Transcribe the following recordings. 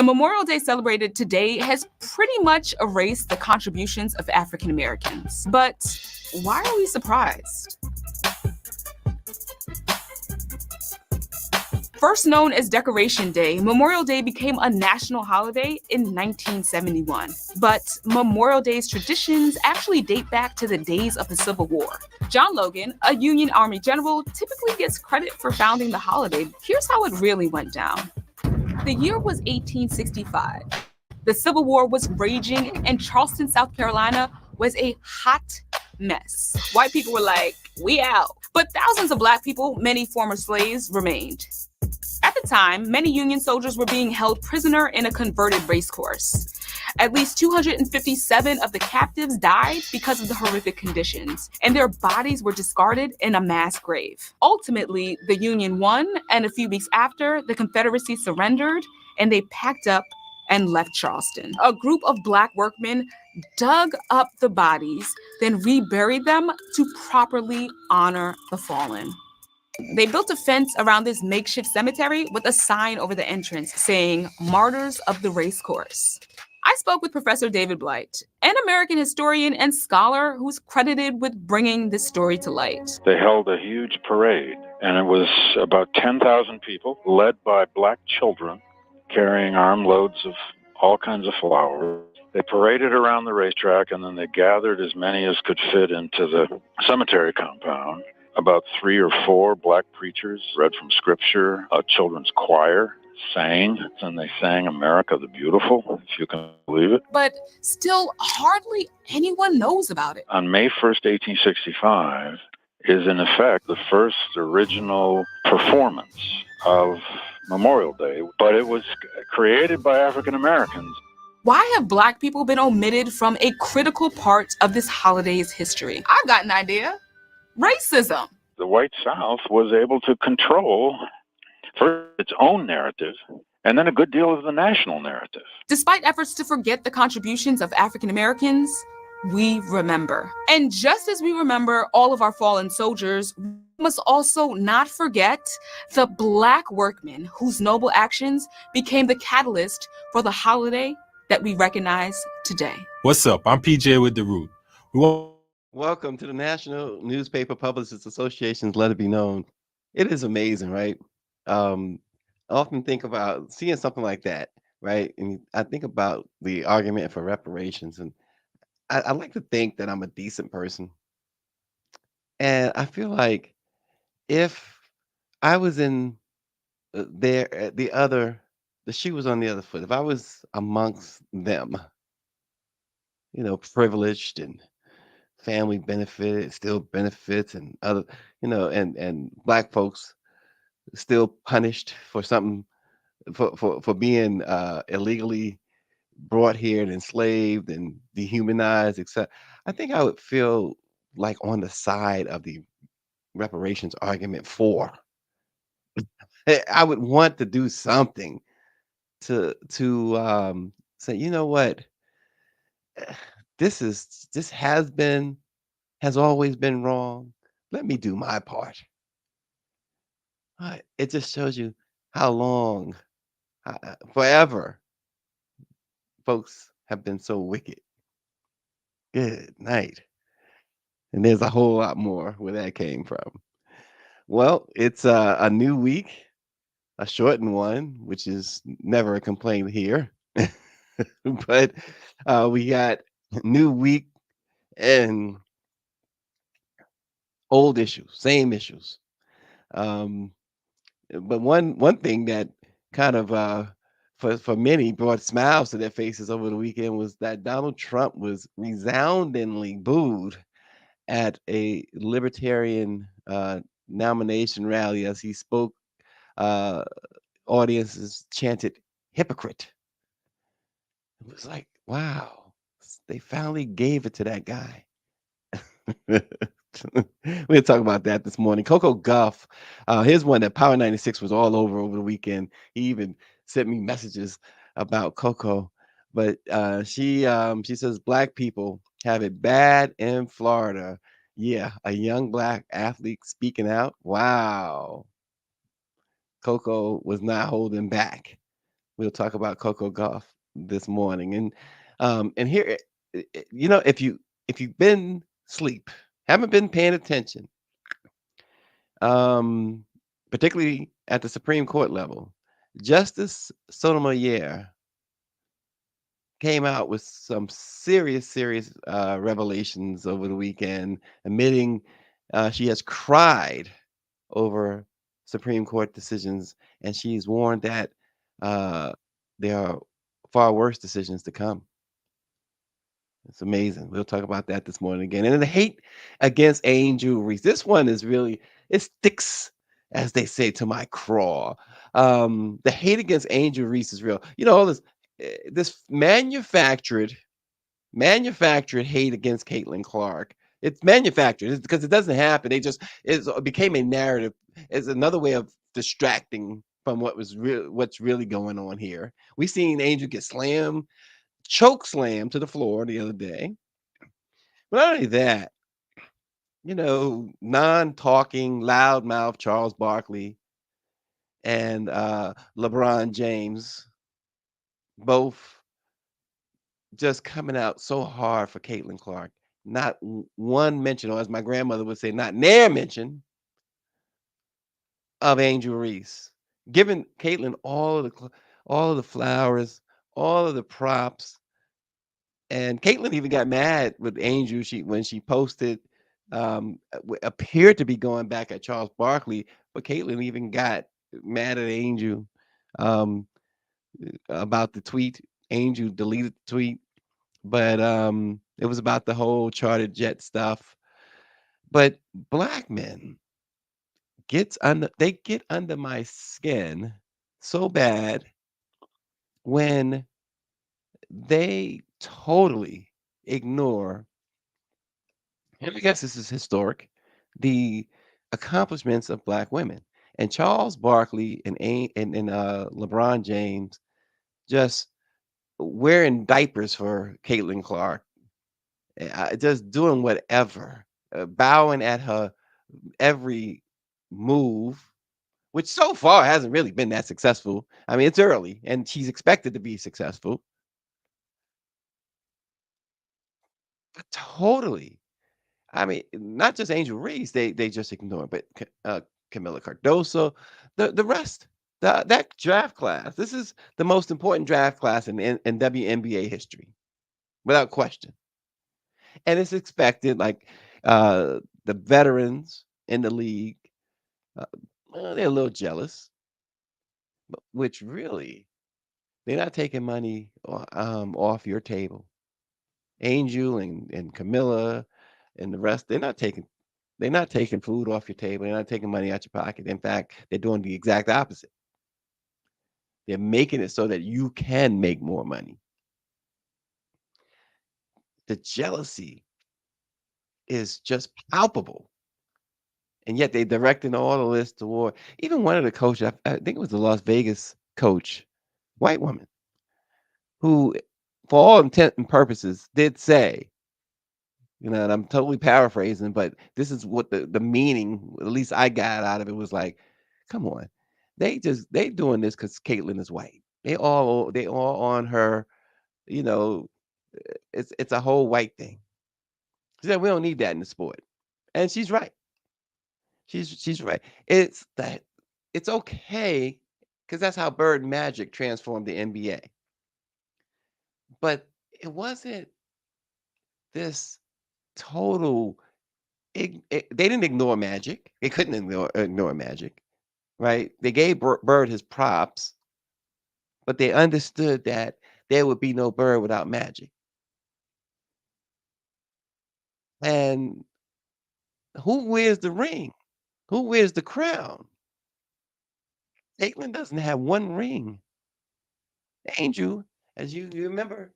Memorial Day celebrated today has pretty much erased the contributions of African Americans. But why are we surprised? First known as Decoration Day, Memorial Day became a national holiday in 1971. But Memorial Day's traditions actually date back to the days of the Civil War. John Logan, a Union Army general, typically gets credit for founding the holiday. Here's how it really went down. The year was 1865. The Civil War was raging, and Charleston, South Carolina was a hot mess. White people were like, we out. But thousands of Black people, many former slaves, remained. At the time, many Union soldiers were being held prisoner in a converted racecourse. At least 257 of the captives died because of the horrific conditions, and their bodies were discarded in a mass grave. Ultimately, the Union won, and a few weeks after, the Confederacy surrendered, and they packed up and left Charleston. A group of Black workmen dug up the bodies, then reburied them to properly honor the fallen. They built a fence around this makeshift cemetery with a sign over the entrance saying, "Martyrs of the Racecourse." I spoke with Professor David Blight, an American historian and scholar who's credited with bringing this story to light. They held a huge parade, and it was about 10,000 people, led by Black children, carrying armloads of all kinds of flowers. They paraded around the racetrack, and then they gathered as many as could fit into the cemetery compound. About 3 or 4 Black preachers read from scripture. A children's choir sang, and they sang America the Beautiful, if you can believe it. But still, hardly anyone knows about it. On May 1st, 1865, is in effect the first original performance of Memorial Day, but it was created by African Americans. Why have Black people been omitted from a critical part of this holiday's history? I've got an idea. Racism. The white South was able to control first its own narrative and then a good deal of the national narrative. Despite efforts to forget the contributions of African Americans, we remember. And just as we remember all of our fallen soldiers, we must also not forget the Black workmen whose noble actions became the catalyst for the holiday that we recognize today. What's up? I'm PJ with The Root. Welcome to the National Newspaper Publicists Association's Let It Be Known. It is amazing, right? I often think about seeing something like that, right? And I think about the argument for reparations, and I like to think that I'm a decent person. And I feel like if I was in the shoe was on the other foot, if I was amongst them, privileged and family benefit, still benefits, and other, and Black folks still punished for something, for being illegally brought here and enslaved and dehumanized, etc. I think I would feel like on the side of the reparations argument for. I would want to do something to say, you know what, this has always been wrong. Let me do my part. It just shows you how long, forever, folks have been so wicked. Good night. And there's a whole lot more where that came from. Well, it's a new week, a shortened one, which is never a complaint here. But we got new week and old issues, same issues. But one thing that kind of for many brought smiles to their faces over the weekend was that Donald Trump was resoundingly booed at a Libertarian nomination rally as he spoke. Audiences chanted "hypocrite." It was like, wow, they finally gave it to that guy. We'll talk about that this morning. Coco Gauf, here's one that Power 96 was all over the weekend. He even sent me messages about Coco, but she says Black people have it bad in Florida. Yeah, a young Black athlete speaking out. Wow. Coco was not holding back. We'll talk about Coco Gauf this morning, and here, if you've been asleep, haven't been paying attention, um, particularly at the Supreme Court level, Justice Sotomayor came out with some serious revelations over the weekend, admitting she has cried over Supreme Court decisions, and she's warned that uh, there are far worse decisions to come. It's amazing. We'll talk about that this morning again. And then the hate against Angel Reese. This one is really, it sticks, as they say, to my craw. The hate against Angel Reese is real. All this manufactured hate against Caitlin Clark. It's manufactured. It's because it doesn't happen. It became a narrative. It's another way of distracting from what's really going on here. We seen Angel get choke slammed to the floor the other day. But not only that, non-talking, loudmouth Charles Barkley and LeBron James both just coming out so hard for Caitlin Clark. Not one mention, or as my grandmother would say, not near mention of Angel Reese. Giving Caitlin all of the flowers, all of the props. And Caitlin even got mad with Angel when she posted, appeared to be going back at Charles Barkley, but Caitlin even got mad at Angel about the tweet. Angel deleted the tweet, but it was about the whole chartered jet stuff. But black men get under my skin so bad when they totally ignore, and I guess this is historic, the accomplishments of black women. And Charles Barkley and LeBron James just wearing diapers for Caitlin Clark, just doing whatever, bowing at her every move, which so far hasn't really been that successful. I mean, it's early, and she's expected to be successful. But totally, I mean, not just Angel Reese, they just ignore, but Camila Cardoso, the rest, that draft class. This is the most important draft class in WNBA history, without question. And it's expected, like the veterans in the league, uh, they're a little jealous, which really they're not taking money off your table. Angel and Camilla and the rest, they're not taking food off your table. They're not taking money out your pocket. In fact, they're doing the exact opposite. They're making it so that you can make more money. The jealousy is just palpable. And yet they directing all of this toward, even one of the coaches, I think it was the Las Vegas coach, white woman, who, for all intent and purposes, did say, and I'm totally paraphrasing, but this is what the meaning, at least I got out of it, was like, come on. They doing this because Caitlin is white. They all on her, you know, it's a whole white thing. She said we don't need that in the sport. And she's right. She's right. It's okay, because that's how Bird Magic transformed the NBA. But it wasn't this total they didn't ignore Magic. They couldn't ignore Magic, right? They gave Bird his props, but they understood that there would be no Bird without Magic. And who wears the ring? Who wears the crown? Caitlyn doesn't have one ring. Angel, as you remember,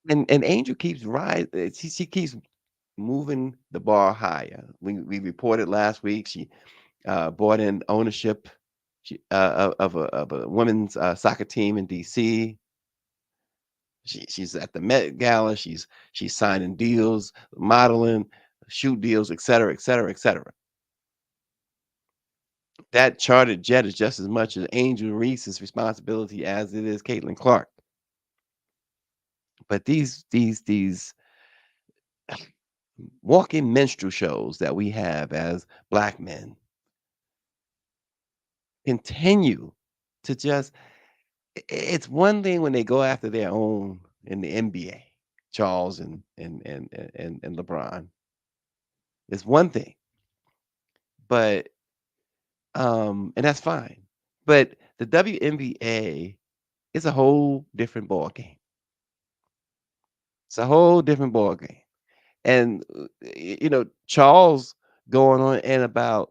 and Angel keeps rising. She keeps moving the bar higher. We reported last week she bought in ownership of a women's soccer team in DC. She's at the Met Gala. She's signing deals, modeling, shoot deals, et cetera, et cetera, et cetera. That chartered jet is just as much as Angel Reese's responsibility as it is Caitlin Clark. But these walking minstrel shows that we have as black men continue to just it's one thing when they go after their own in the NBA, Charles and LeBron. It's one thing, but and that's fine. But the WNBA is a whole different ball game. It's a whole different ball game. And Charles going on and about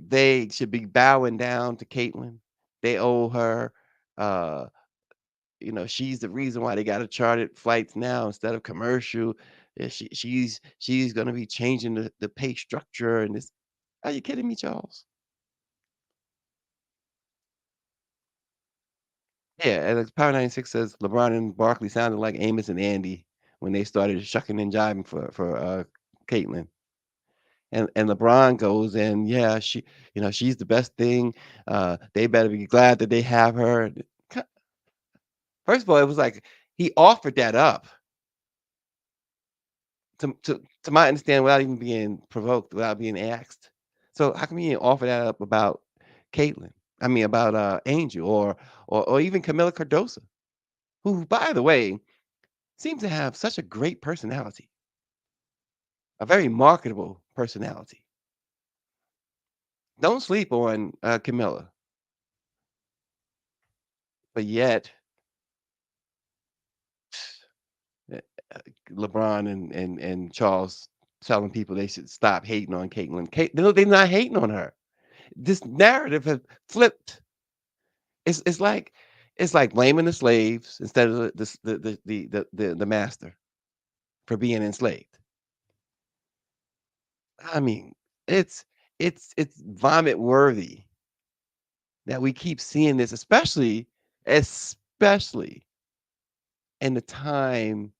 they should be bowing down to Caitlyn. They owe her uh she's the reason why they got to chartered flights now instead of commercial. She's gonna be changing the pay structure and this. Are you kidding me, Charles? Yeah, and Power 96 says LeBron and Barkley sounded like Amos and Andy when they started shucking and jiving for Caitlyn. And LeBron goes and yeah, she's the best thing. They better be glad that they have her. First of all, it was like he offered that up to my understanding without even being provoked, without being asked. So how come he didn't offer that up about Caitlyn? I mean about Angel or even Camila Cardosa, who by the way seems to have such a great personality, a very marketable personality. Don't sleep on Camilla, but yet uh, LeBron and Charles telling people they should stop hating on Caitlyn. No, they're not hating on her. This narrative has flipped. It's like blaming the slaves instead of the master for being enslaved. I mean, it's it's vomit worthy that we keep seeing this, especially in the time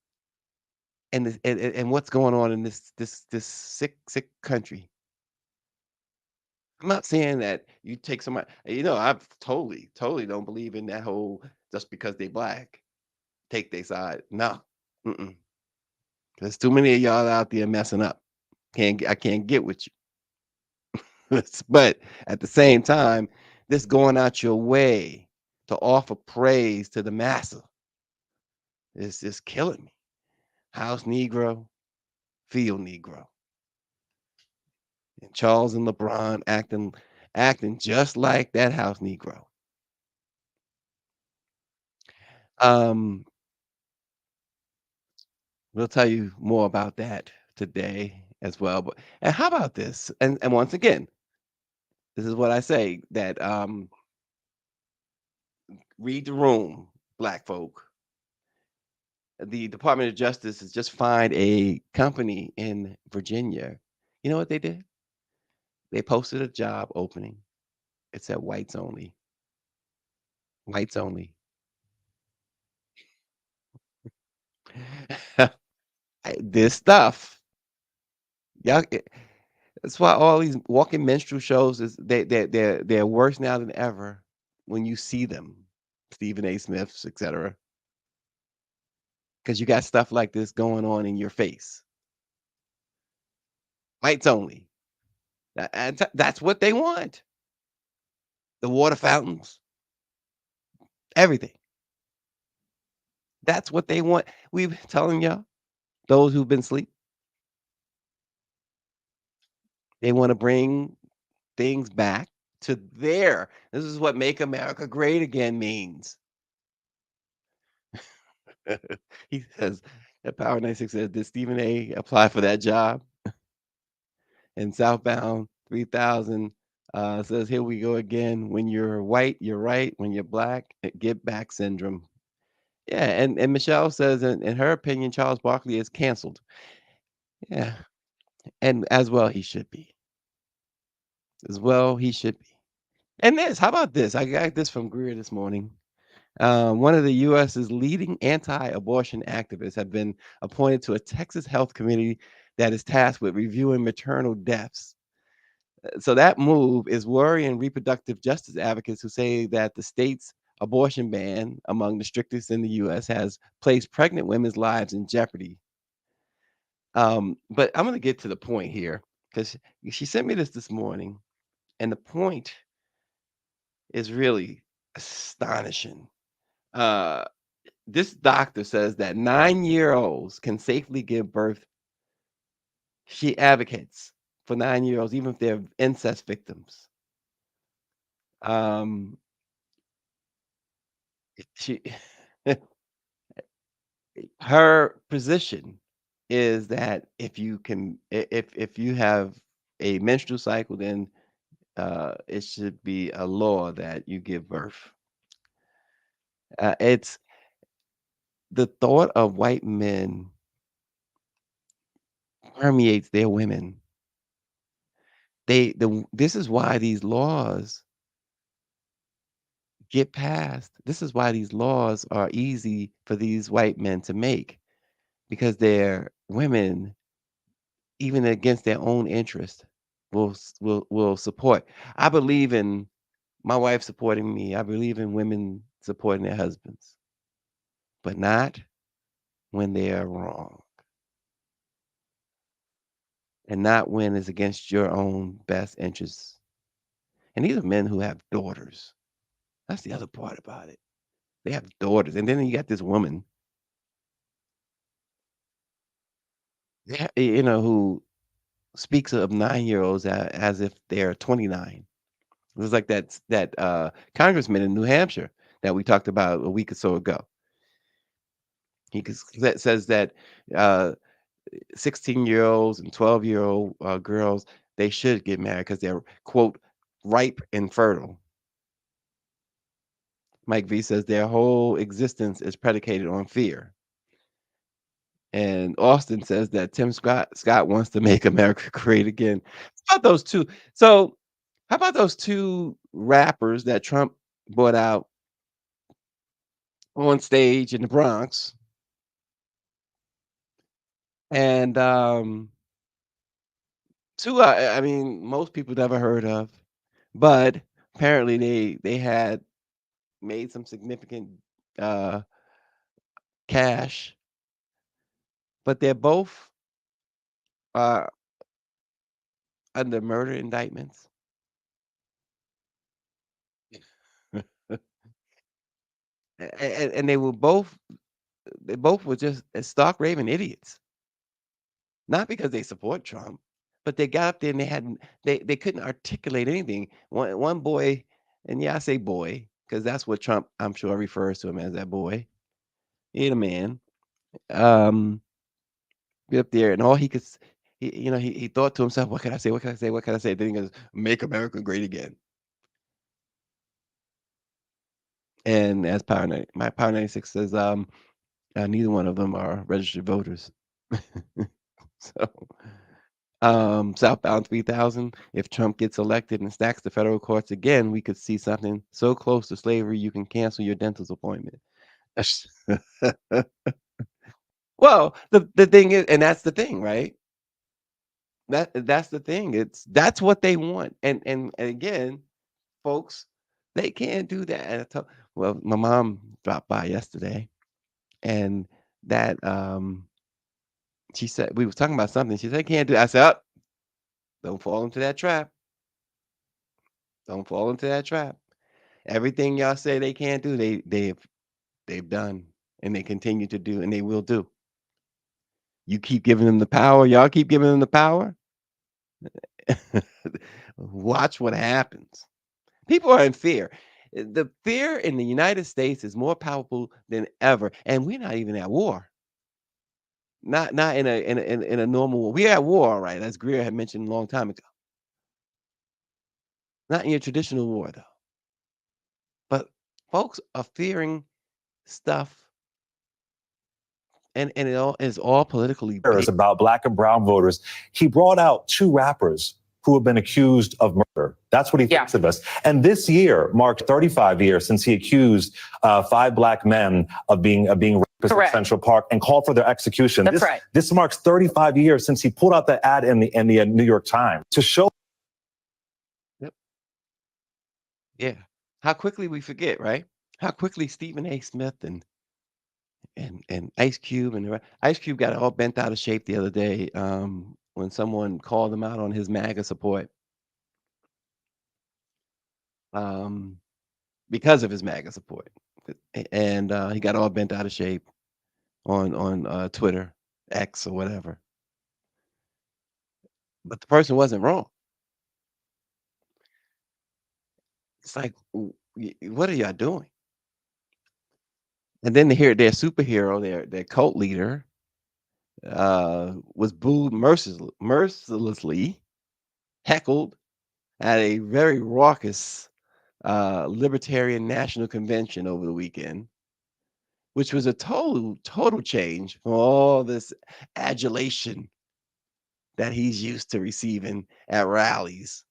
and what's going on in this sick country. I'm not saying that you take somebody, I totally don't believe in that whole just because they black take their side. No, mm-mm. There's too many of y'all out there messing up. I can't get with you. But at the same time, this going out your way to offer praise to the massa is just killing me. House Negro, field Negro, and Charles and LeBron acting just like that house Negro. Um, we'll tell you more about that today as well. But and how about this? And once again, this is what I say that read the room, black folk. The Department of Justice has just fined a company in Virginia. You know what they did? They posted a job opening. It said whites only. Whites only. This stuff. Y'all, that's why all these walking minstrel shows is they're worse now than ever when you see them. Stephen A. Smiths, etc. Because you got stuff like this going on in your face. Whites only. That's what they want. The water fountains, everything. That's what they want. We've been telling y'all, those who've been asleep, they want to bring things back to there. This is what make America great again means. He says, at Power 96 says, did Stephen A apply for that job? And Southbound 3000 says, here we go again. When you're white, you're right. When you're black, get back syndrome. Yeah, and Michelle says, in her opinion, Charles Barkley is canceled. Yeah, and as well he should be. As well he should be. And this, how about this? I got this from Greer this morning. One of the U.S.'s leading anti-abortion activists have been appointed to a Texas health committee that is tasked with reviewing maternal deaths. So that move is worrying reproductive justice advocates who say that the state's abortion ban, among the strictest in the U.S., has placed pregnant women's lives in jeopardy. But I'm going to get to the point here because she sent me this morning, and the point is really astonishing. This doctor says that 9-year-olds can safely give birth. She advocates for 9-year-olds, even if they're incest victims. She her position is that if you have a menstrual cycle, then it should be a law that you give birth. It's the thought of white men permeates their women. This is why these laws get passed. This is why these laws are easy for these white men to make, because their women, even against their own interest, will support. I believe in my wife supporting me. I believe in women supporting their husbands, but not when they are wrong, and not when it's against your own best interests. And these are men who have daughters. That's the other part about it. They have daughters, and then you got this woman, who speaks of 9-year-olds as if they're 29. It was like that congressman in New Hampshire that we talked about a week or so ago. He says that 16-year-olds and 12-year-old girls, they should get married because they're, quote, ripe and fertile. Mike V says their whole existence is predicated on fear. And Austin says that Tim Scott wants to make America great again. How about those two? So how about those two rappers that Trump brought out on stage in the Bronx? And two, I mean, most people never heard of, but apparently they had made some significant cash, but they're both under murder indictments. And they both were just stark raving idiots. Not because they support Trump, but they got up there and they couldn't articulate anything. One boy, and yeah, I say boy because that's what Trump, I'm sure, refers to him as, that boy. He ain't a man. Get up there and all he could, he thought to himself, what can I say? What can I say? What can I say? Then he goes, "Make America great again." And as Power 96 says, neither one of them are registered voters. So, Southbound 3000, if Trump gets elected and stacks the federal courts again, we could see something so close to slavery you can cancel your dentist appointment. Well, the thing is, and that's the thing, right? That's the thing. That's what they want. And again, folks, they can't do that. And well, my mom dropped by yesterday, and that she said, we was talking about something. She said, "I can't do." I said, "Oh, don't fall into that trap. Don't fall into that trap. Everything y'all say they can't do, they've done, and they continue to do, and they will do. You keep giving them the power. Y'all keep giving them the power. Watch what happens. People are in fear. The fear in the United States is more powerful than ever, and we're not even at war. Not in a normal war. We're at war, right? As Greer had mentioned a long time ago. Not in your traditional war, though. But folks are fearing stuff, and it all is all politically based. About black and brown voters. He brought out two rappers who have been accused of murder. That's what he thinks of us. And this year marked 35 years since he accused 5 black men of being rapists at Central Park and called for their execution. That's right. This marks 35 years since he pulled out the ad in the New York Times to show Yeah. How quickly we forget, right? How quickly Stephen A. Smith and Ice Cube and Ice Cube got all bent out of shape the other day when someone called him out on his MAGA support um, because of his MAGA support, and he got all bent out of shape on Twitter, X or whatever. But the person wasn't wrong. It's like, what are y'all doing? And then to hear their superhero, their cult leader, was booed mercilessly, heckled at a very raucous Libertarian National Convention over the weekend, which was a total change from all this adulation that he's used to receiving at rallies.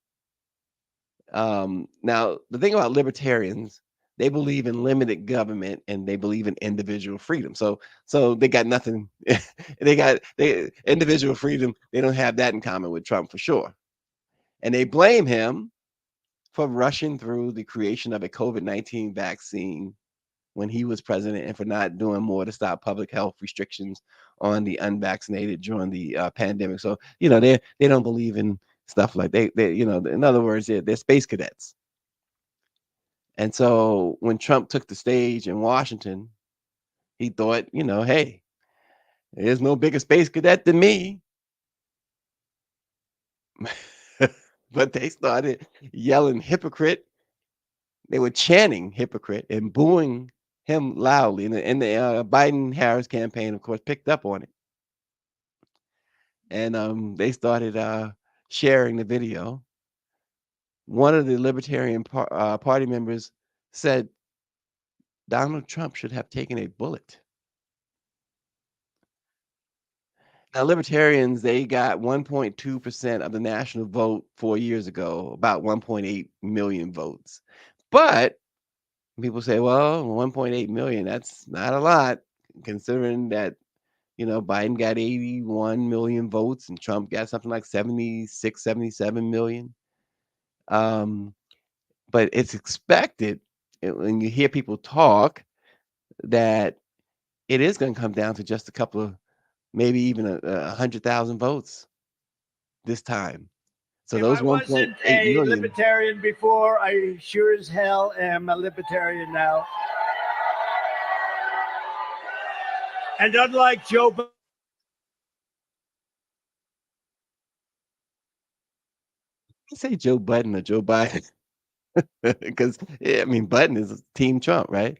Now, the thing about libertarians, they believe in limited government and they believe in individual freedom. So they got nothing. They individual freedom. They don't have that in common with Trump for sure. And they blame him for rushing through the creation of a COVID-19 vaccine when he was president and for not doing more to stop public health restrictions on the unvaccinated during the pandemic. So, they don't believe in stuff like they in other words, they're space cadets. And so when Trump took the stage in Washington, he thought, hey, there's no bigger space cadet than me. But they started yelling hypocrite. They were chanting hypocrite and booing him loudly. And the Biden-Harris campaign, of course, picked up on it. And they started sharing the video. One of the Libertarian Party members said Donald Trump should have taken a bullet. Now, Libertarians, they got 1.2% of the national vote 4 years ago, about 1.8 million votes. But people say, well, 1.8 million, that's not a lot, considering that, Biden got 81 million votes and Trump got something like 76, 77 million. But it's expected, when you hear people talk, that it is going to come down to just a couple of, maybe even 100,000 votes this time. So If those I wasn't 1.8 a million. libertarian before, I sure as hell am a libertarian now. And unlike Joe Biden, I say Joe Budden or Joe Biden because Button is Team Trump, right?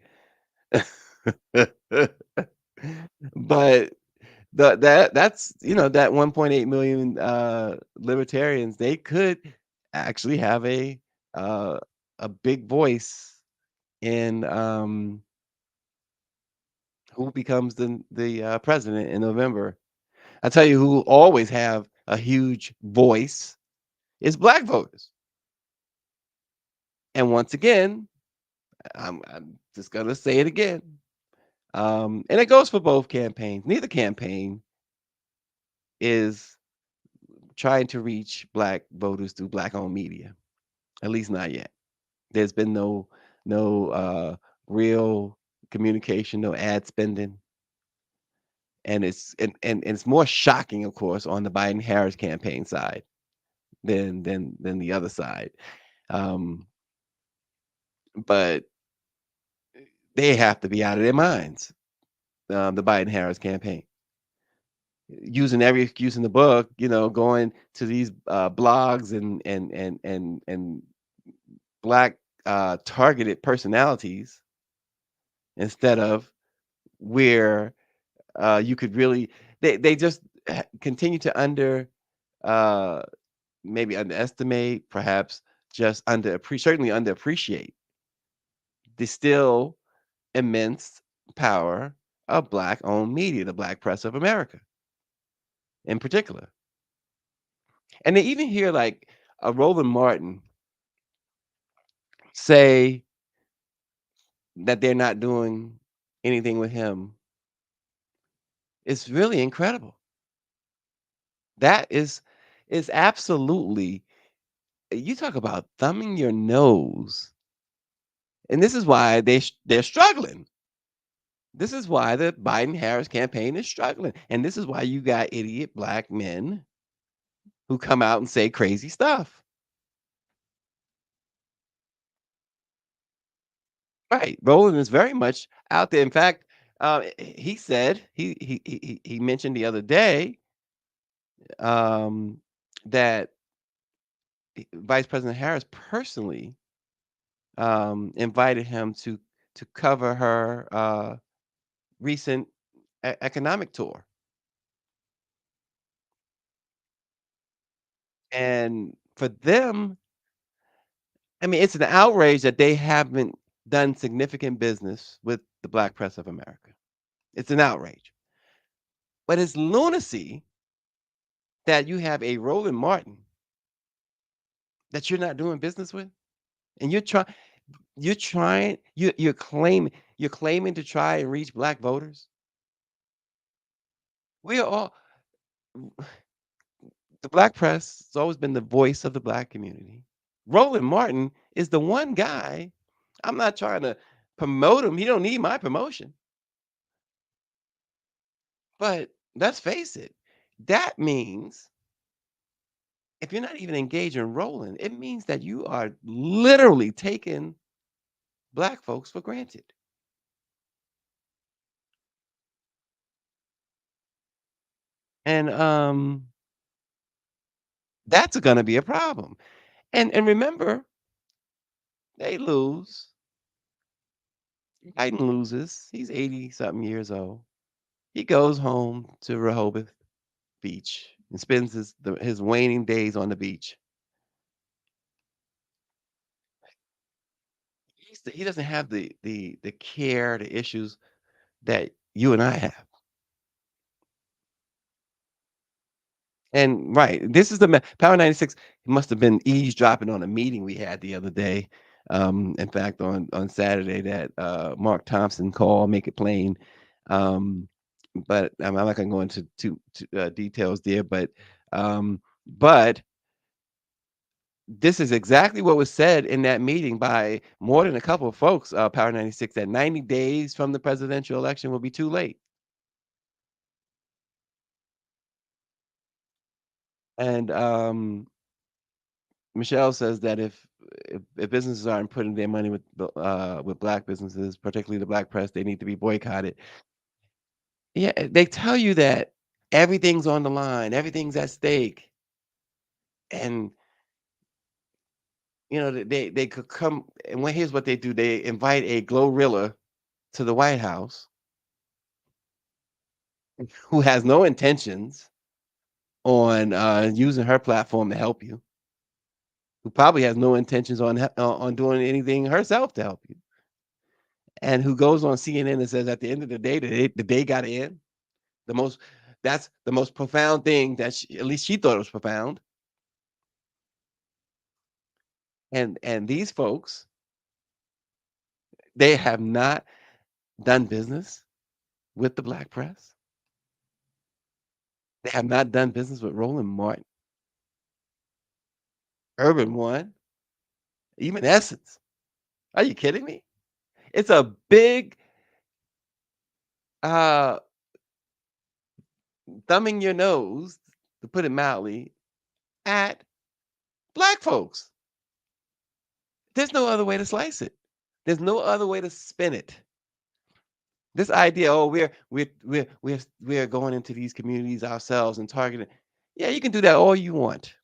But that's that 1.8 million libertarians, they could actually have a big voice in who becomes the president in November. I tell you, who will always have a huge voice is black voters. And once again, I'm just gonna say it again. And it goes for both campaigns. Neither campaign is trying to reach black voters through black-owned media. At least not yet. There's been no real communication, no ad spending. And it's more shocking, of course, on the Biden-Harris campaign side than the other side. But they have to be out of their minds, the Biden-Harris campaign. Using every excuse in the book, going to these blogs and black targeted personalities instead of where you could really they just continue to maybe underestimate, perhaps just certainly underappreciate the still immense power of black owned media, the black press of America in particular. And they even hear like a Roland Martin say that they're not doing anything with him. It's really incredible. That is absolutely, you talk about thumbing your nose And this is why they're struggling. This is why the Biden-Harris campaign is struggling. And this is why you got idiot black men who come out and say crazy stuff. Right. Roland is very much out there. In fact, he said he mentioned the other day that Vice President Harris personally invited him to cover her recent economic tour. And for them, I mean, it's an outrage that they haven't done significant business with the Black press of America. It's an outrage. But it's lunacy that you have a Roland Martin that you're not doing business with, and you're claiming to try and reach black voters. We are all the black press has always been the voice of the black community. Roland Martin is the one guy. I'm not trying to promote him. He don't need my promotion. But let's face it, that means if you're not even engaged in Roland, it means that you are literally taking black folks for granted. And that's gonna be a problem. And remember, they lose. Biden loses. He's 80 something years old. He goes home to Rehoboth Beach and spends his waning days on the beach. He doesn't have the care, the issues that you and I have. And right, this is the Power 96 must have been eavesdropping on a meeting we had the other day. In fact, on Saturday that Mark Thompson called, make it plain. But I'm not going to go into details there. But this is exactly what was said in that meeting by more than a couple of folks. Power 96 that 90 days from the presidential election will be too late. And Michelle says that if businesses aren't putting their money with black businesses, particularly the black press, they need to be boycotted. Yeah, they tell you that everything's on the line, everything's at stake, and they could come. And here's what they do: they invite a Glorilla to the White House who has no intentions on using her platform to help you, who probably has no intentions on doing anything herself to help you, and who goes on CNN and says at the end of the day, the day got to end. That's the most profound thing that at least she thought it was profound. And these folks, they have not done business with the black press. They have not done business with Roland Martin, Urban One, even Essence. Are you kidding me? It's a big thumbing your nose, to put it mildly, at black folks. There's no other way to slice it. There's no other way to spin it. This idea, oh, we're going into these communities ourselves and targeting. Yeah, you can do that all you want.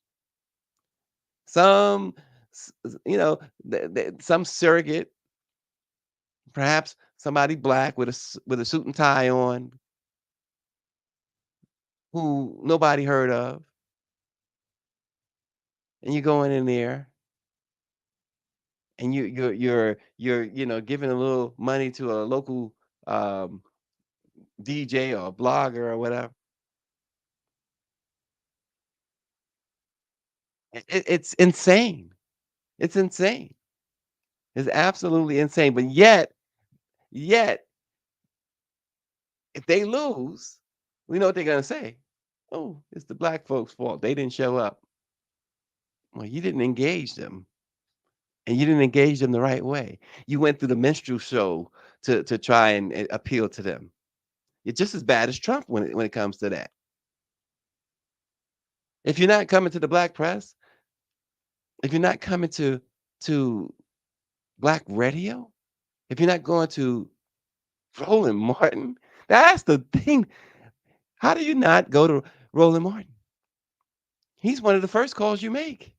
Some, some surrogate, perhaps somebody black with a suit and tie on, who nobody heard of, and you're going in there, and you're giving a little money to a local DJ or a blogger or whatever. It's insane. It's insane. It's absolutely insane. But yet, if they lose, we know what they're gonna say. Oh, it's the black folks' fault. They didn't show up. Well, you didn't engage them and you didn't engage them the right way. You went through the minstrel show to try and appeal to them. You're just as bad as Trump when it comes to that. If you're not coming to the black press, if you're not coming to black radio, if you're not going to Roland Martin, that's the thing. How do you not go to Roland Martin? He's one of the first calls you make.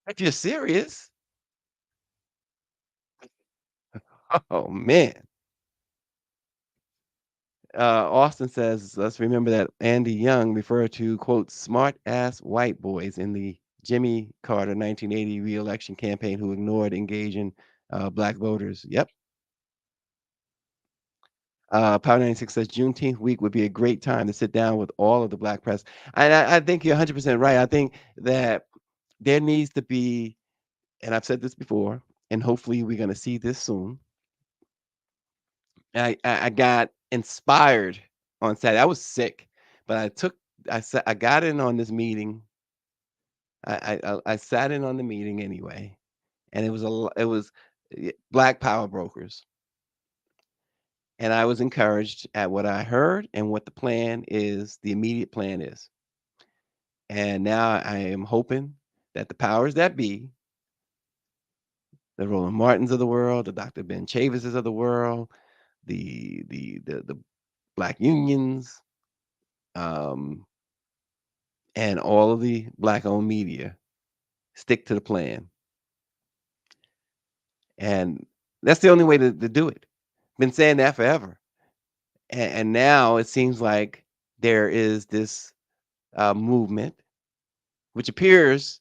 If you're serious. Oh man. Austin says, let's remember that Andy Young referred to, quote, smart ass white boys in the Jimmy Carter 1980 re-election campaign who ignored engaging black voters. Yep. Power 96 says Juneteenth week would be a great time to sit down with all of the black press. And I think you're 100% right. I think that there needs to be, and I've said this before, and hopefully we're going to see this soon. I got inspired on Saturday. I was sick, but I got in on this meeting. I sat in on the meeting anyway, and it was Black Power brokers, and I was encouraged at what I heard and what the immediate plan is. And now I am hoping that the powers that be, the Roland Martins of the world, the Dr. Ben Chavises of the world, the black unions, and all of the black-owned media stick to the plan. And that's the only way to do it. Been saying that forever. And now it seems like there is this movement, which appears,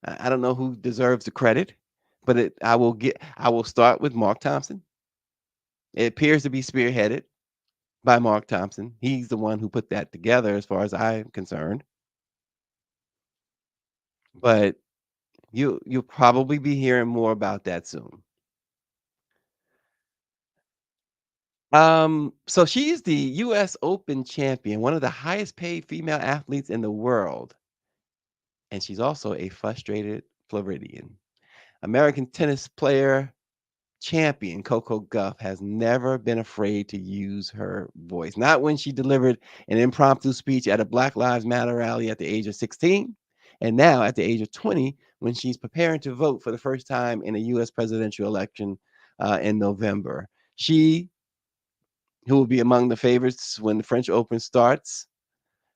I don't know who deserves the credit, but I will start with Mark Thompson. It appears to be spearheaded by Mark Thompson. He's the one who put that together as far as I'm concerned. But you'll probably be hearing more about that soon. So she is the US Open champion, one of the highest paid female athletes in the world. And she's also a frustrated Floridian. American tennis player champion Coco Gauf has never been afraid to use her voice. Not when she delivered an impromptu speech at a Black Lives Matter rally at the age of 16, and now at the age of 20, when she's preparing to vote for the first time in a U.S. presidential election in November. She, who will be among the favorites when the French Open starts,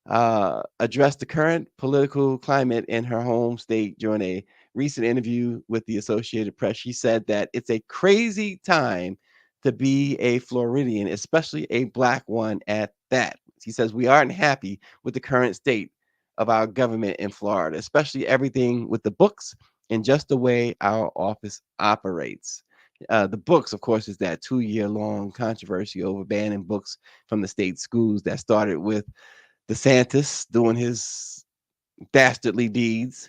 addressed the current political climate in her home state during a recent interview with the Associated Press. She said that it's a crazy time to be a Floridian, especially a black one at that. She says, we aren't happy with the current state of our government in Florida, especially everything with the books and just the way our office operates. The books, of course, is that 2-year-long controversy over banning books from the state schools that started with DeSantis doing his dastardly deeds.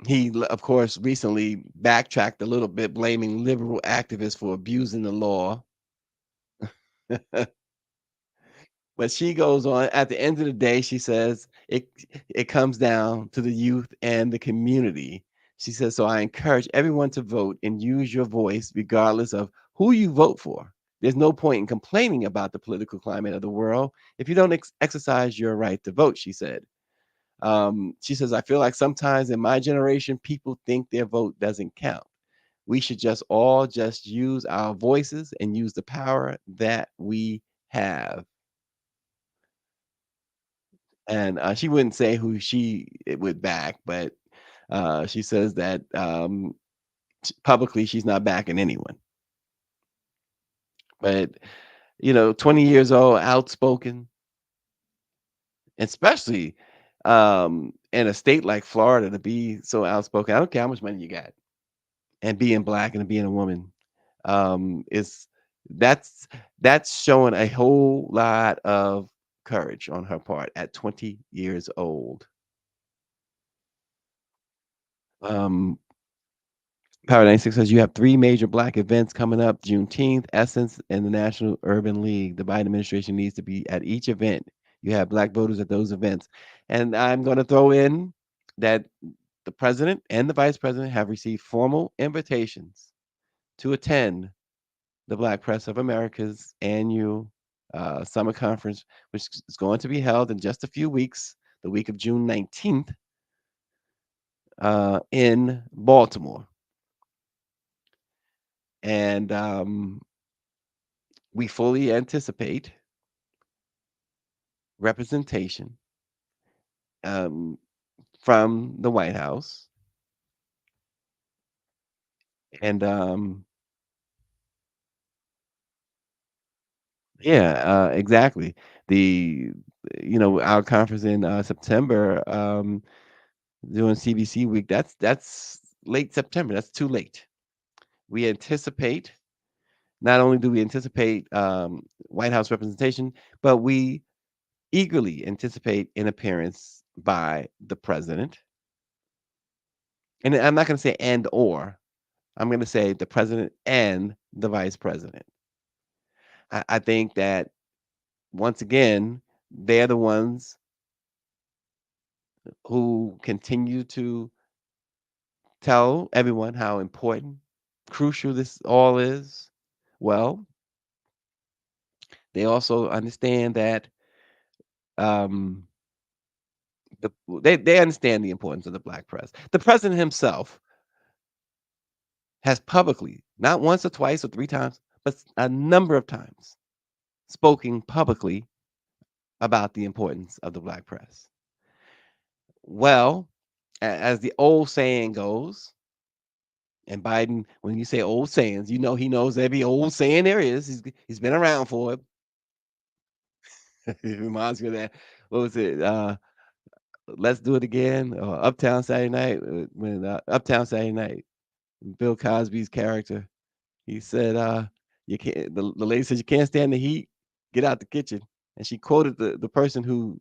He, of course, recently backtracked a little bit, blaming liberal activists for abusing the law. But she goes on, at the end of the day, she says, it comes down to the youth and the community. She says, so I encourage everyone to vote and use your voice regardless of who you vote for. There's no point in complaining about the political climate of the world if you don't exercise your right to vote, she said. She says, I feel like sometimes in my generation, people think their vote doesn't count. We should just all use our voices and use the power that we have. And she wouldn't say who she would back, but she says that publicly she's not backing anyone. But, 20 years old, outspoken, especially in a state like Florida, to be so outspoken. I don't care how much money you got, and being black and being a woman, that's showing a whole lot of courage on her part at 20 years old. Power 96 says you have 3 major black events coming up: Juneteenth, Essence, and the National Urban League. The Biden administration needs to be at each event. You have black voters at those events. And I'm going to throw in that the president and the vice president have received formal invitations to attend the Black Press of America's annual summer conference, which is going to be held in just a few weeks, the week of June 19th, in Baltimore. And we fully anticipate representation from the White House. And yeah, exactly. Our conference in September, doing CBC week, that's late September. That's too late. We anticipate, not only do we anticipate White House representation, but we eagerly anticipate an appearance by the president. And I'm not going to say and or, I'm going to say the president and the vice president. I think that once again, they're the ones who continue to tell everyone how important, crucial this all is. Well, they also understand that um, they understand the importance of the Black press. The president himself has publicly, not once or twice or three times, but a number of times, spoken publicly about the importance of the Black press. Well, as the old saying goes, and Biden, when you say old sayings, he knows every old saying there is. He's been around for it. It reminds me of that. What was it? Let's do it again. Uptown Saturday Night. When Uptown Saturday Night, Bill Cosby's character, he said, "You can't." The lady said, "You can't stand the heat. Get out the kitchen." And she quoted the person who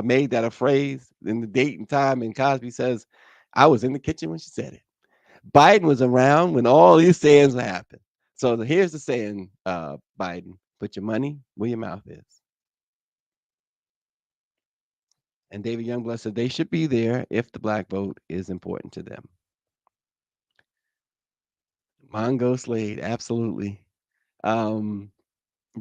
made that a phrase in the date and time. And Cosby says, "I was in the kitchen when she said it." Biden was around when all these sayings happened. So here's the saying, Biden: put your money where your mouth is. And David Youngblood said they should be there if the Black vote is important to them. Mongo Slade, absolutely.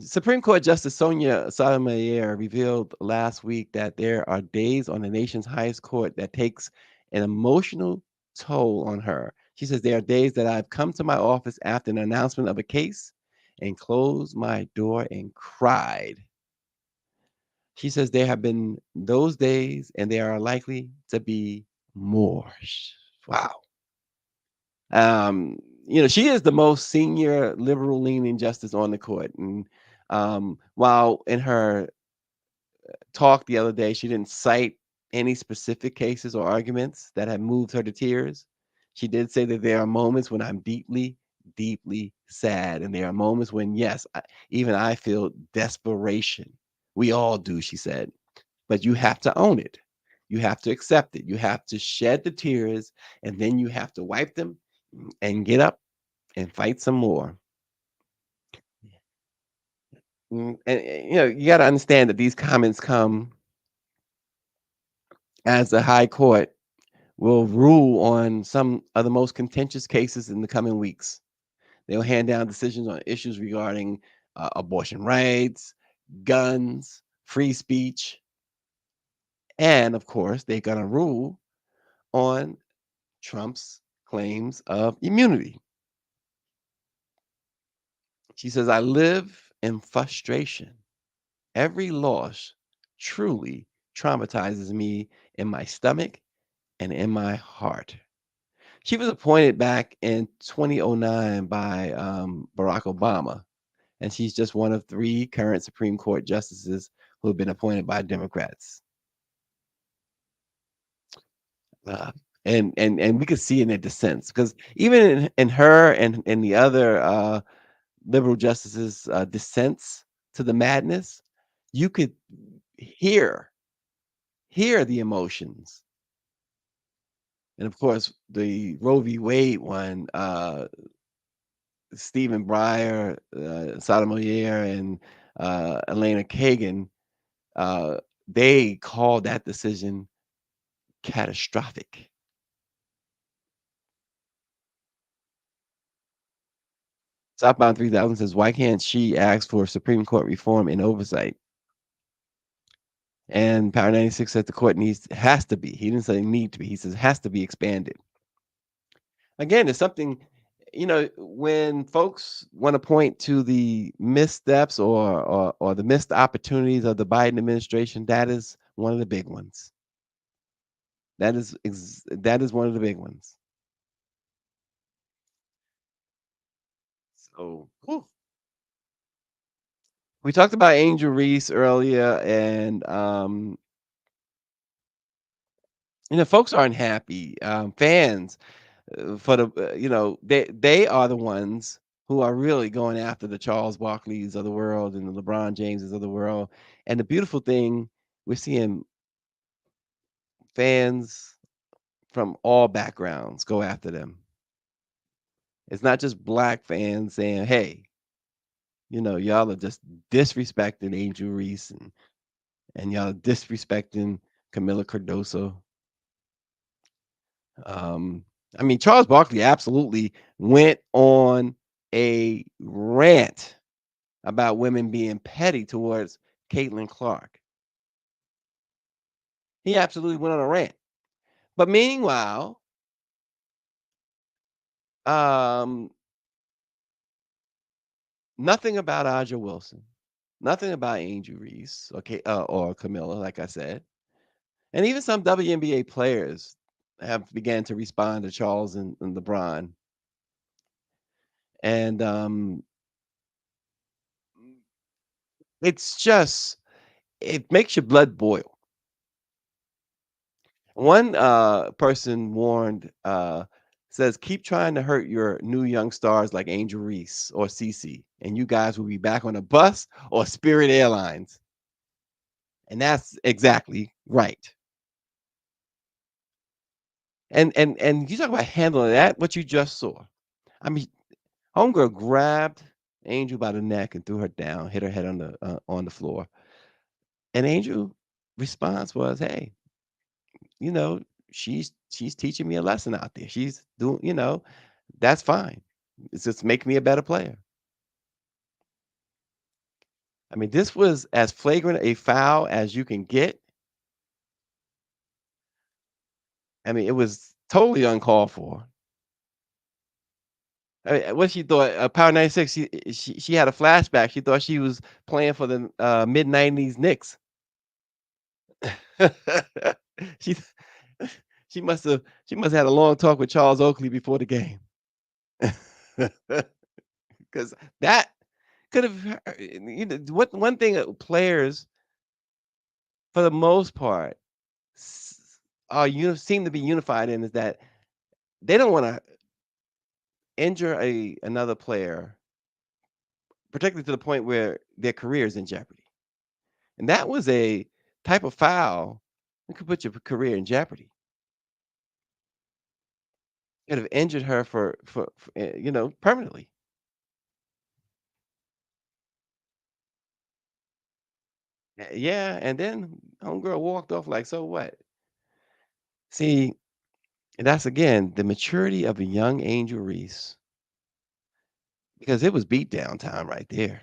Supreme Court Justice Sonia Sotomayor revealed last week that there are days on the nation's highest court that takes an emotional toll on her. She says, there are days that I've come to my office after an announcement of a case and closed my door and cried. She says there have been those days and there are likely to be more. Wow. She is the most senior liberal leaning justice on the court. And while in her talk the other day, she didn't cite any specific cases or arguments that have moved her to tears, she did say that there are moments when I'm deeply, deeply sad. And there are moments when, yes, even I feel desperation. We all do, she said. But you have to own it. You have to accept it. You have to shed the tears, and then you have to wipe them and get up and fight some more. And you got to understand that these comments come as the high court will rule on some of the most contentious cases in the coming weeks. They'll hand down decisions on issues regarding abortion rights, guns, free speech, and of course, they're going to rule on Trump's claims of immunity. She says, I live in frustration. Every loss truly traumatizes me in my stomach and in my heart. She was appointed back in 2009 by Barack Obama, and she's just one of 3 current Supreme Court justices who have been appointed by Democrats. And we could see in their dissents, because even in her and in the other liberal justices' dissents to the madness, you could hear the emotions. And of course, the Roe v. Wade one, Stephen Breyer, Sotomayor, and Elena Kagan, they called that decision catastrophic. Southbound 3000 says, why can't she ask for Supreme Court reform and oversight? And Power 96 said the court has to be. He didn't say need to be. He says has to be expanded. Again, it's something, when folks want to point to the missteps or the missed opportunities of the Biden administration, that is one of the big ones. That is one of the big ones. So, we talked about Angel Reese earlier, and folks aren't happy. Fans, for the they are the ones who are really going after the Charles Barkleys of the world and the LeBron Jameses of the world. And the beautiful thing, we're seeing fans from all backgrounds go after them. It's not just black fans saying, "Hey, y'all are just disrespecting Angel Reese and y'all disrespecting Camila Cardoso." Charles Barkley absolutely went on a rant about women being petty towards Caitlin Clark. He absolutely went on a rant. But meanwhile, nothing about Aja Wilson, nothing about Angel Reese or Camilla, like I said. And even some WNBA players have began to respond to Charles and LeBron. And it makes your blood boil. One person warned, says, keep trying to hurt your new young stars like Angel Reese or Cece, and you guys will be back on a bus or Spirit Airlines. And that's exactly right. And you talk about handling that, what you just saw. Homegirl grabbed Angel by the neck and threw her down, hit her head on the floor. And Angel response was, "Hey, she's teaching me a lesson out there. She's doing, that's fine. It's just make me a better player." This was as flagrant a foul as you can get. It was totally uncalled for. What she thought, Power 96, she had a flashback. She thought she was playing for the mid-90s Knicks. she she must have had a long talk with Charles Oakley before the game. Because that could have, one thing players, for the most part, seem to be unified in is that they don't want to injure another player, particularly to the point where their career is in jeopardy. And that was a type of foul that could put your career in jeopardy. Could have injured her for permanently. Yeah, and then homegirl walked off like, so what? See, that's again the maturity of a young Angel Reese, because it was beat down time right there.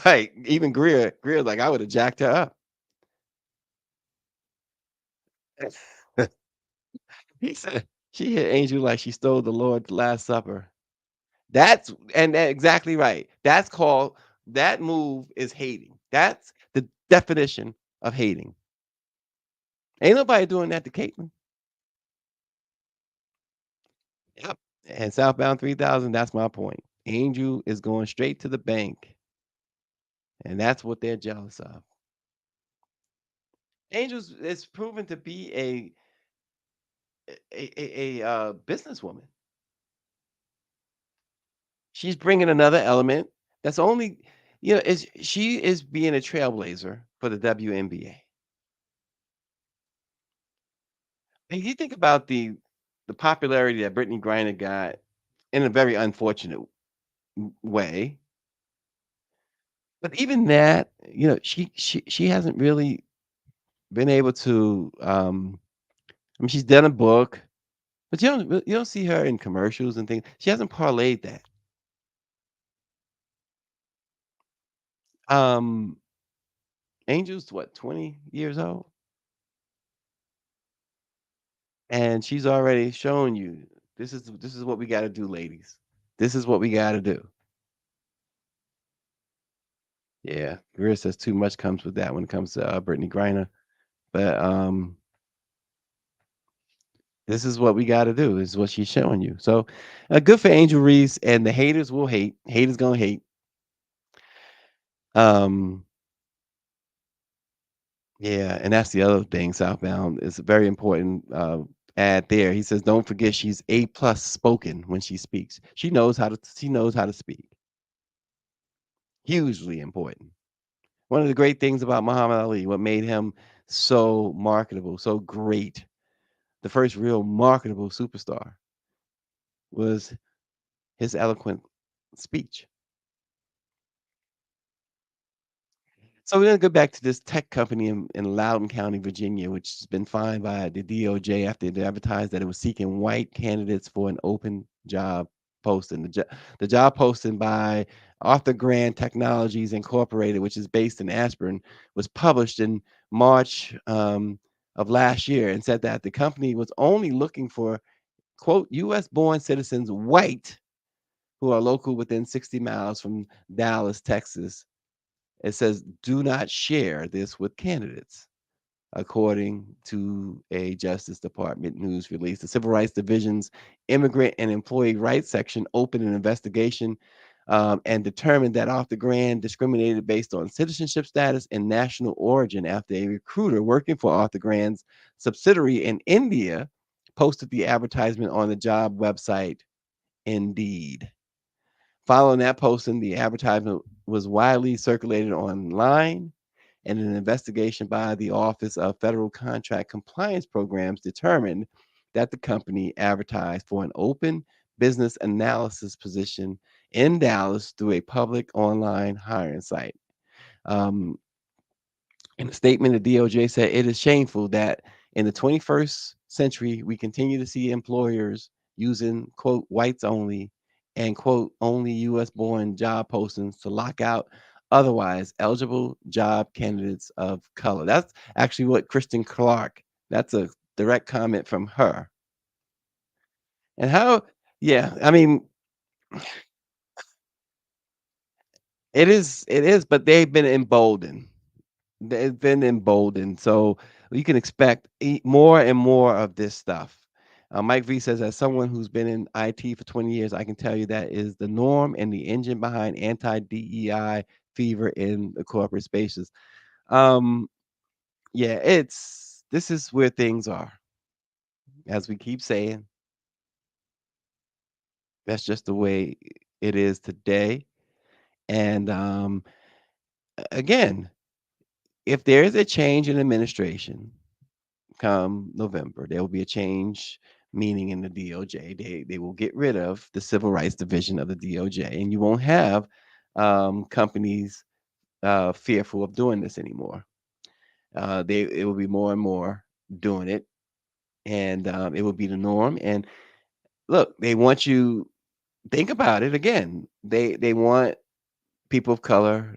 Right. Even Greer's like, I would have jacked her up. He said she hit Angel like she stole the Lord's Last Supper. That's exactly right. That move is hating. That's the definition of hating. Ain't nobody doing that to Caitlin. Yep. And Southbound 3000, that's my point. Angel is going straight to the bank. And that's what they're jealous of. Angel's is proven to be a businesswoman. She's bringing another element that's only, she is being a trailblazer for the WNBA. And you think about the popularity that Brittany Griner got in a very unfortunate way. But even that, she hasn't really been able to. I mean, she's done a book, but you don't see her in commercials and things. She hasn't parlayed that. Um, Angel's what, 20 years old, and she's already shown you this is what we got to do, ladies. This is what we got to do. Yeah, Greer says too much comes with that when it comes to Brittany Griner, but this is what we got to do. This is what she's showing you. So, good for Angel Reese, and the haters will hate. Haters gonna hate. Um, yeah, and that's the other thing. Southbound is a very important ad there. He says, "Don't forget, she's A+ spoken when she speaks. She knows how to. She knows how to speak. Hugely important. One of the great things about Muhammad Ali, what made him so marketable, so great, the first real marketable superstar, was his eloquent speech." So we're gonna go back to this tech company in Loudoun County, Virginia, which has been fined by the DOJ after it advertised that it was seeking white candidates for an open job posting. The job posting by Arthur Grant Technologies Incorporated, which is based in Ashburn, was published in March of last year, and said that the company was only looking for, quote, U.S. born citizens, white, who are local within 60 miles from Dallas, Texas. It says, do not share this with candidates, according to a Justice Department news release. The Civil Rights Division's Immigrant and Employee Rights section opened an investigation and determined that Arthur Grant discriminated based on citizenship status and national origin after a recruiter working for Arthur Grant's subsidiary in India posted the advertisement on the job website Indeed. Following that posting, the advertisement was widely circulated online, and an investigation by the Office of Federal Contract Compliance Programs determined that the company advertised for an open business analysis position in Dallas through a public online hiring site. Um, in a statement, the DOJ said it is shameful that in the 21st century, we continue to see employers using, quote, whites only and, quote, only US born job postings to lock out otherwise eligible job candidates of color. That's actually what Kristen Clark, that's a direct comment from her. And how, yeah, I mean, it is, but they've been emboldened. They've been emboldened. So you can expect more and more of this stuff. Mike V says, as someone who's been in IT for 20 years, I can tell you that is the norm and the engine behind anti-DEI fever in the corporate spaces. Um, yeah, this is where things are. As we keep saying, that's just the way it is today. And again, if there is a change in administration, come November, there will be a change, meaning in the DOJ. They will get rid of the Civil Rights Division of the DOJ, and you won't have companies fearful of doing this anymore. It will be more and more doing it, and it will be the norm. And look, they want you. Think about it again. They want people of color.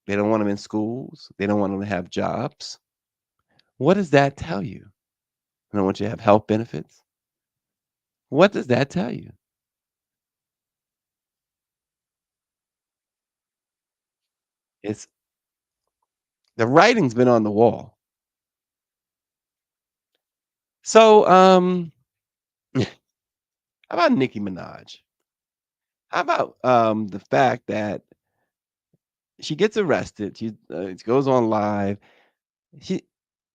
They don't want them in schools. They don't want them to have jobs. What does that tell you? They don't want you to have health benefits. What does that tell you? It's the writing's been on the wall. So, how about Nicki Minaj? How about the fact that she gets arrested, she goes on live. She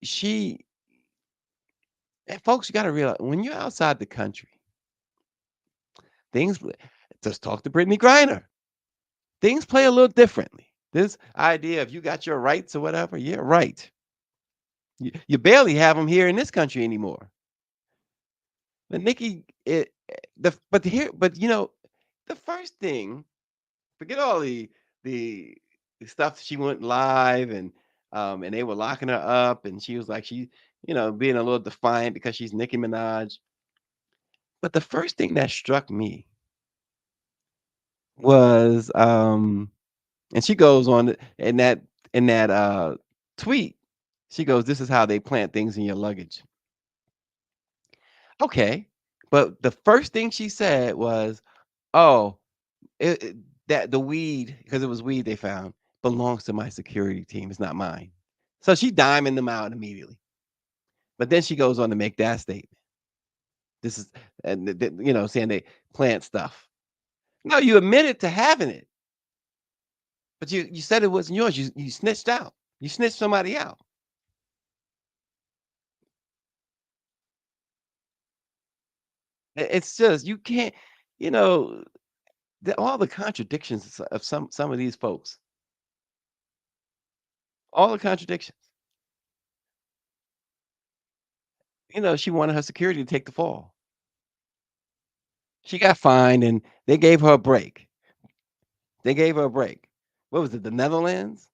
she and folks, you got to realize when you're outside the country, things. Just talk to Brittany Griner. Things play a little differently. This idea of you got your rights or whatever, yeah, right. You barely have them here in this country anymore. But Nikki, but here, but the first thing, forget all the stuff she went live and they were locking her up, and she was like being a little defiant because she's Nicki Minaj. But the first thing that struck me was and she goes on in that tweet, she goes, "This is how they plant things in your luggage." Okay. But the first thing she said was, "Oh, that the weed, because it was weed they found, belongs to my security team. It's not mine." So she diming them out immediately. But then she goes on to make that statement. This is, and saying they plant stuff. No, you admitted to having it, but you said it wasn't yours. You snitched out. You snitched somebody out. It's just you can't, you know, all the contradictions of some of these folks. All the contradictions. She wanted her security to take the fall. She got fined, and they gave her a break. They gave her a break. What was it, the Netherlands?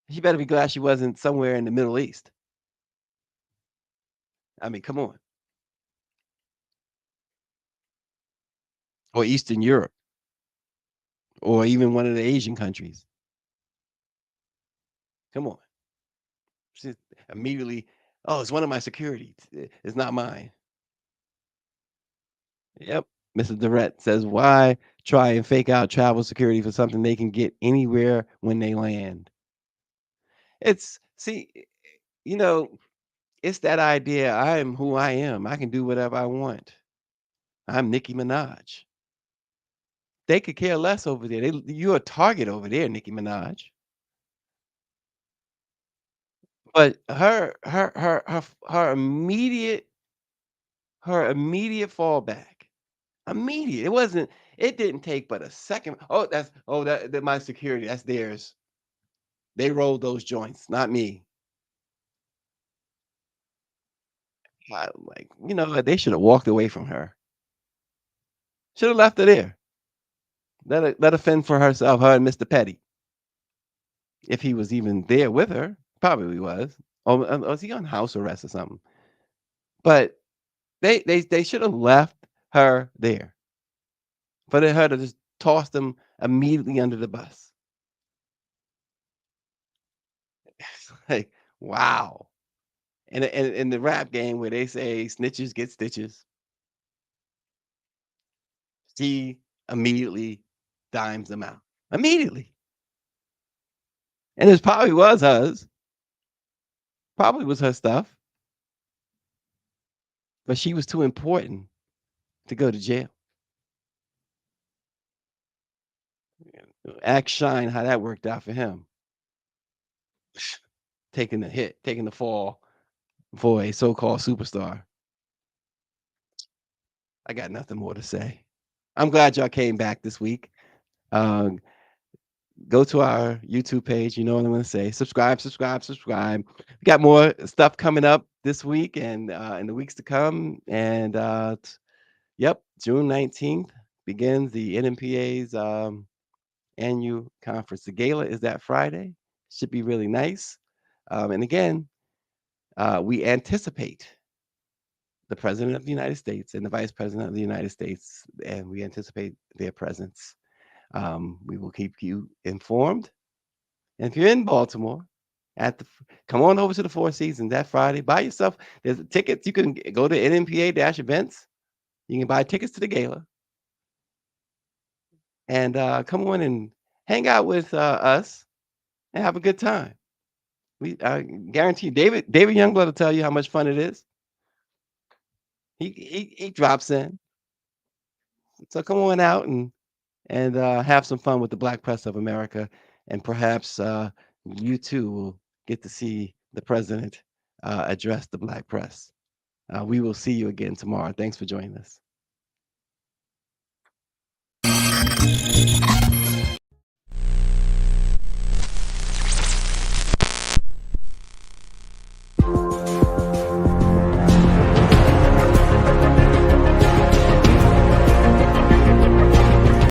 She better be glad she wasn't somewhere in the Middle East. I mean, come on. Or Eastern Europe, or even one of the Asian countries. Come on. She immediately, "Oh, it's one of my security. It's not mine." Yep. Mrs. Durrett says, "Why try and fake out travel security for something they can get anywhere when they land?" See, it's that idea. I am who I am. I can do whatever I want. I'm Nicki Minaj. They could care less over there. You're a target over there, Nicki Minaj. But her immediate fallback. Immediate. It didn't take but a second. "Oh, that my security. That's theirs. They rolled those joints, not me." They should have walked away from her. Should have left her there. Let her fend for herself, her and Mr. Petty. If he was even there with her, probably was. Or was he on house arrest or something? But they should have left her there. For her to just toss them immediately under the bus. It's like, wow. And in the rap game where they say snitches get stitches, she immediately dimes them out. Immediately. And it probably was hers. Probably was her stuff. But she was too important to go to jail. Ask Shine how that worked out for him. Taking the hit, taking the fall for a so-called superstar. I got nothing more to say. I'm glad y'all came back this week. Go to our YouTube page. You know what I'm going to say. Subscribe. We got more stuff coming up this week and in the weeks to come. And June 19th begins the NMPA's annual conference. The gala is that Friday. Should be really nice. And again, we anticipate the President of the United States and the Vice President of the United States, and we anticipate their presence. We will keep you informed. And if you're in Baltimore, come on over to the Four Seasons that Friday. Buy yourself. There's tickets. You can go to NMPA-events. You can buy tickets to the gala. And come on and hang out with us and have a good time. We guarantee you, David Youngblood will tell you how much fun it is. He drops in. So come on out and have some fun with the Black Press of America, and perhaps you too will get to see the president address the Black press. We will see you again tomorrow. Thanks for joining us.